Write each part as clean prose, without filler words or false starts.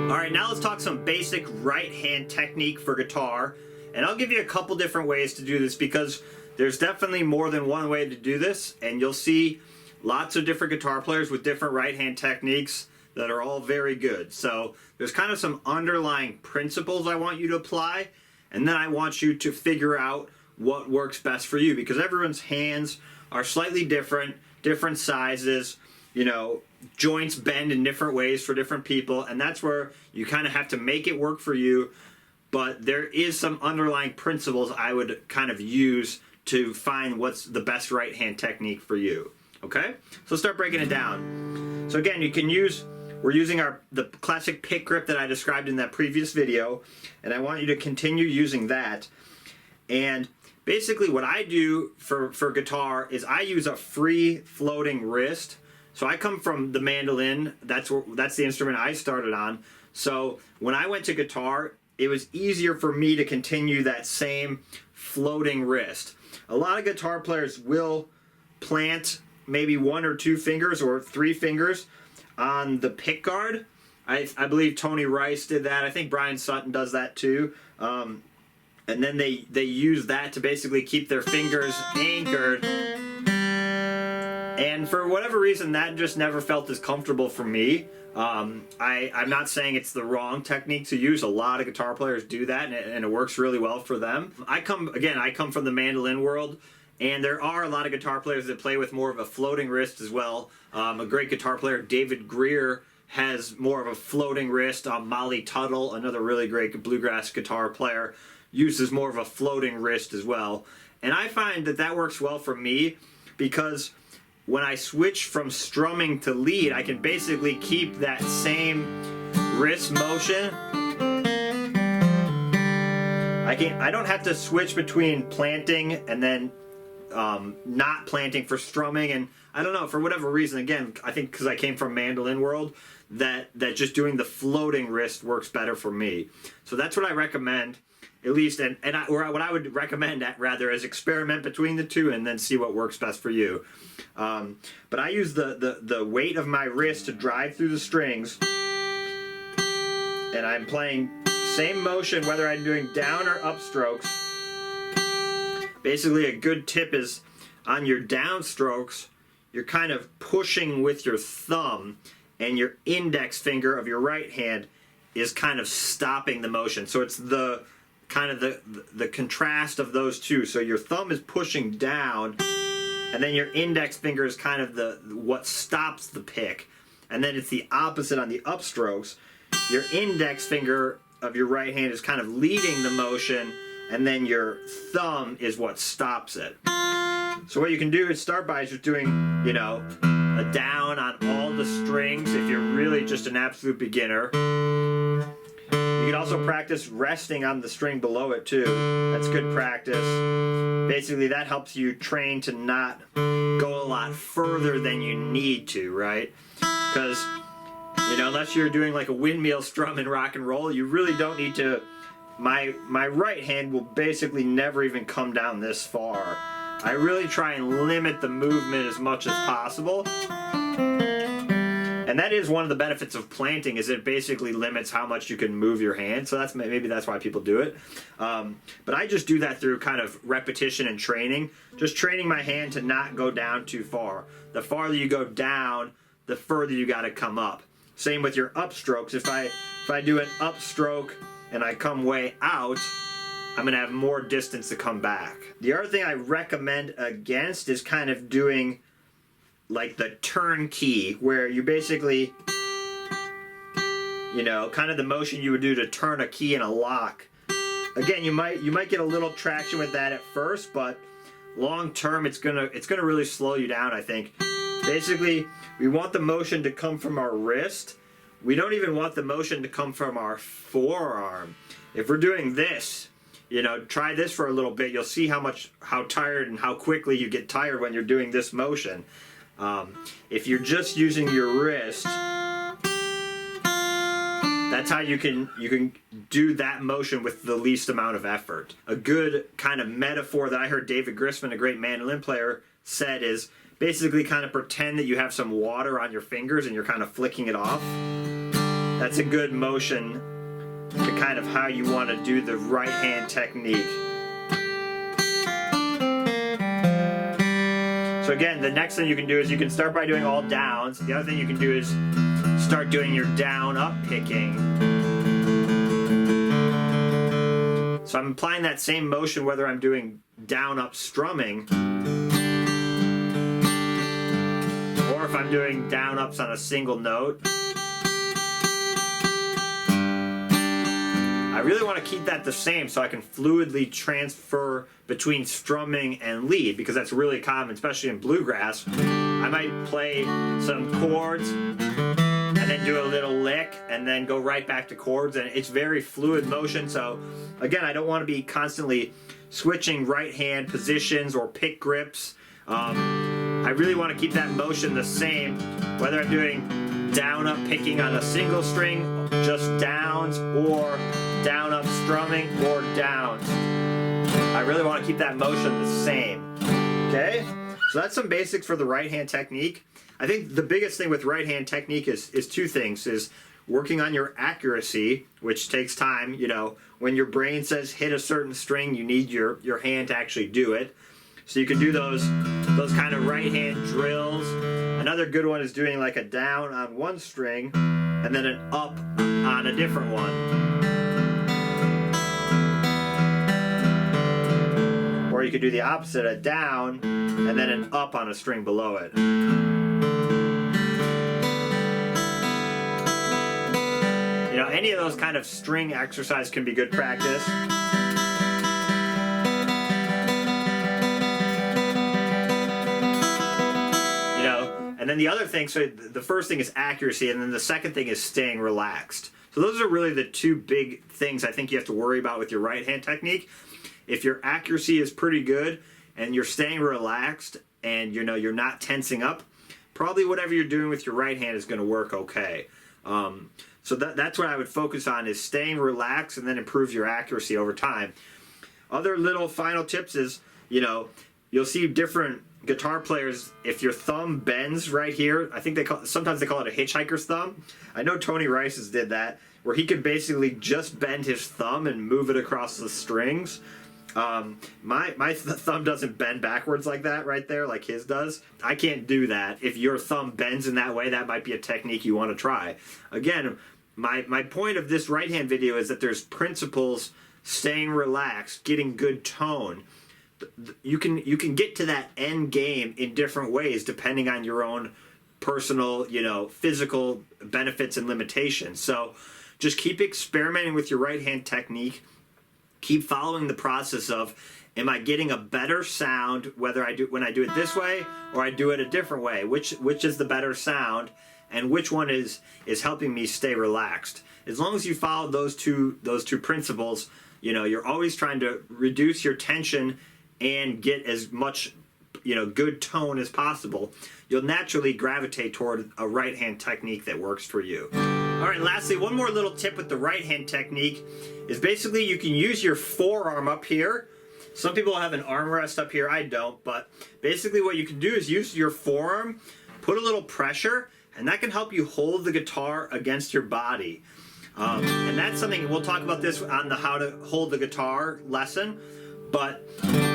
Alright, now let's talk some basic right hand technique for guitar. And I'll give you a couple different ways to do this because there's definitely more than one way to do this, and you'll see lots of different guitar players with different right hand techniques that are all very good. So there's kind of some underlying principles I want you to apply, and then I want you to figure out what works best for you, because everyone's hands are slightly different, different sizes, you know, joints bend in different ways for different people, and that's where you kind of have to make it work for you. But there is some underlying principles I would kind of use to find what's the best right hand technique for you. Okay? So let's start breaking it down. So again, you can use, we're using the classic pick grip that I described in that previous video, and I want you to continue using that. And basically what I do for guitar is I use a free floating wrist. So I come from the mandolin, that's the instrument I started on. So when I went to guitar, it was easier for me to continue that same floating wrist. A lot of guitar players will plant maybe 1 or 2 fingers or 3 fingers on the pick guard. I believe Tony Rice did that. I think Brian Sutton does that too. And then they use that to basically keep their fingers anchored. And for whatever reason, that just never felt as comfortable for me. I'm not saying it's the wrong technique to use. A lot of guitar players do that, and it works really well for them. I come from the mandolin world, and there are a lot of guitar players that play with more of a floating wrist as well. A great guitar player, David Greer, has more of a floating wrist. Molly Tuttle, another really great bluegrass guitar player, uses more of a floating wrist as well. And I find that works well for me because when I switch from strumming to lead, I can basically keep that same wrist motion. I don't have to switch between planting and then not planting for strumming. And I don't know, for whatever reason, again, I think because I came from mandolin world, that just doing the floating wrist works better for me. So that's what I recommend, at least, or what I would recommend rather is experiment between the two and then see what works best for you. But I use the weight of my wrist to drive through the strings, and I'm playing same motion whether I'm doing down or up strokes. Basically, a good tip is on your down strokes, you're kind of pushing with your thumb, and your index finger of your right hand is kind of stopping the motion. So it's the kind of the contrast of those two. So your thumb is pushing down, and then your index finger is kind of what stops the pick. And then it's the opposite on the upstrokes. Your index finger of your right hand is kind of leading the motion, and then your thumb is what stops it. So what you can do is start by just doing, you know, a down on all the strings if you're really just an absolute beginner. You can also practice resting on the string below it too. That's good practice. Basically, that helps you train to not go a lot further than you need to, right? Because, you know, unless you're doing like a windmill strum in rock and roll, you really don't need to. My right hand will basically never even come down this far. I really try and limit the movement as much as possible. And that is one of the benefits of planting, is it basically limits how much you can move your hand. So maybe that's why people do it. But I just do that through kind of repetition and training. Just training my hand to not go down too far. The farther you go down, the further you got to come up. Same with your upstrokes. If I do an upstroke and I come way out, I'm going to have more distance to come back. The other thing I recommend against is kind of doing like the turnkey, where you basically, you know, kind of the motion you would do to turn a key in a lock. Again, you might get a little traction with that at first, but long term it's gonna really slow you down, I think. Basically, we want the motion to come from our wrist. We don't even want the motion to come from our forearm. If we're doing this, you know, try this for a little bit. You'll see how tired and how quickly you get tired when you're doing this motion. If you're just using your wrist, that's how you can do that motion with the least amount of effort. A good kind of metaphor that I heard David Grisman, a great mandolin player, said is basically kind of pretend that you have some water on your fingers and you're kind of flicking it off. that's a good motion to kind of how you want to do the right hand technique. So again, the next thing you can do is you can start by doing all downs. The other thing you can do is start doing your down up picking. So I'm applying that same motion whether I'm doing down up strumming or if I'm doing down ups on a single note. I really want to keep that the same so I can fluidly transfer between strumming and lead, because that's really common, especially in bluegrass. I might play some chords and then do a little lick and then go right back to chords, and it's very fluid motion. So again, I don't want to be constantly switching right hand positions or pick grips. I really want to keep that motion the same, whether I'm doing down up picking on a single string, just downs, or down up strumming or downs. I really want to keep that motion the same. Okay? So that's some basics for the right hand technique. I think the biggest thing with right hand technique is two things. Is working on your accuracy, which takes time. You know, when your brain says hit a certain string, you need your hand to actually do it. So you can do those kind of right hand drills. Another good one is doing like a down on one string and then an up on a different one. Or you could do the opposite, a down and then an up on a string below it. You know, any of those kind of string exercise can be good practice. You know, and then the other thing, so the first thing is accuracy, and then the second thing is staying relaxed. So those are really the two big things I think you have to worry about with your right hand technique. If your accuracy is pretty good and you're staying relaxed and you know you're not tensing up, probably whatever you're doing with your right hand is going to work okay. So that's what I would focus on, is staying relaxed and then improve your accuracy over time. Other little final tips is, you know, you'll see different guitar players, if your thumb bends right here, I think sometimes they call it a hitchhiker's thumb. I know Tony Rice's did that, where he could basically just bend his thumb and move it across the strings. My thumb doesn't bend backwards like that right there, like his does. I can't do that. If your thumb bends in that way, that might be a technique you want to try. Again, my point of this right hand video is that there's principles, staying relaxed, getting good tone. You can get to that end game in different ways depending on your own personal, you know, physical benefits and limitations. So just keep experimenting with your right hand technique. Keep following the process of, am I getting a better sound when I do it this way or I do it a different way? Which is the better sound, and which one is helping me stay relaxed? As long as you follow those two principles, you know, you're always trying to reduce your tension and get as much, you know, good tone as possible. You'll naturally gravitate toward a right hand technique that works for you. All right, lastly, one more little tip with the right hand technique is basically you can use your forearm up here. Some people have an armrest up here, I don't, but basically what you can do is use your forearm, put a little pressure, and that can help you hold the guitar against your body. And that's something, we'll talk about this on the how to hold the guitar lesson, but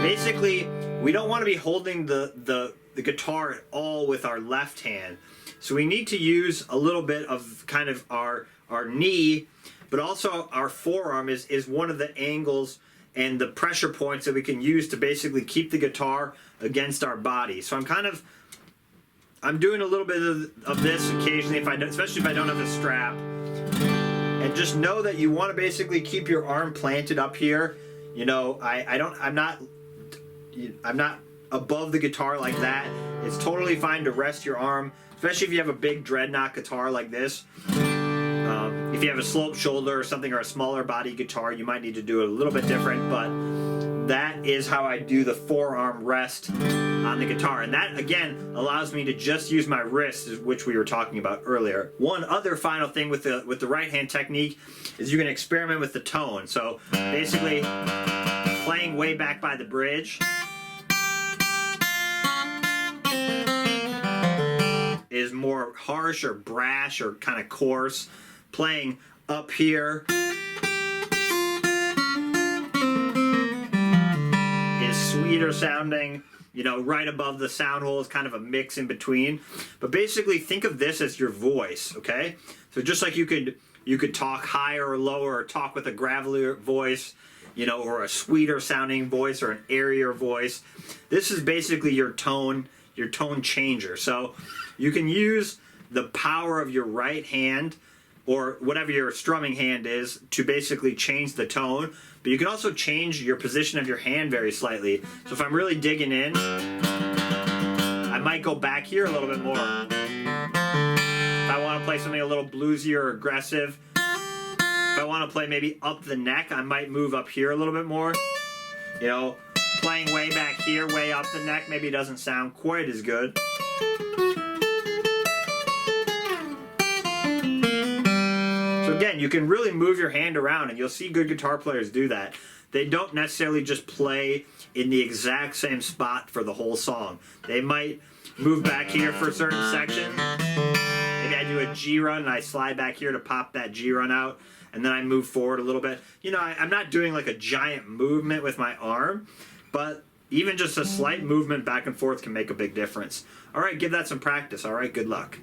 basically we don't want to be holding the guitar at all with our left hand. So we need to use a little bit of kind of our knee, but also our forearm is one of the angles and the pressure points that we can use to basically keep the guitar against our body. So I'm doing a little bit of this occasionally, especially if I don't have a strap. And just know that you want to basically keep your arm planted up here. You know, I'm not above the guitar like that. It's totally fine to rest your arm, especially if you have a big dreadnought guitar like this. If you have a sloped shoulder or something, or a smaller body guitar, you might need to do it a little bit different, but that is how I do the forearm rest on the guitar. And that, again, allows me to just use my wrist, which we were talking about earlier. One other final thing with the right hand technique is you can experiment with the tone. So basically, playing way back by the bridge is more harsh or brash or kind of coarse playing up here is sweeter sounding. You know, right above the sound hole is kind of a mix in between. But basically think of this as your voice, okay? So just like you could talk higher or lower, or talk with a gravelier voice, you know, or a sweeter sounding voice or an airier voice. This is basically your tone changer. So you can use the power of your right hand or whatever your strumming hand is to basically change the tone, but you can also change your position of your hand very slightly. So if I'm really digging in, I might go back here a little bit more. If I want to play something a little bluesy or aggressive, if I want to play maybe up the neck, I might move up here a little bit more. You know, playing way back here, way up the neck, maybe doesn't sound quite as good. So again, you can really move your hand around, and you'll see good guitar players do that. They don't necessarily just play in the exact same spot for the whole song. They might move back here for certain sections. Maybe I do a G run and I slide back here to pop that G run out, and then I move forward a little bit. You know, I'm not doing like a giant movement with my arm, but even just a slight movement back and forth can make a big difference. All right, give that some practice. All right, good luck.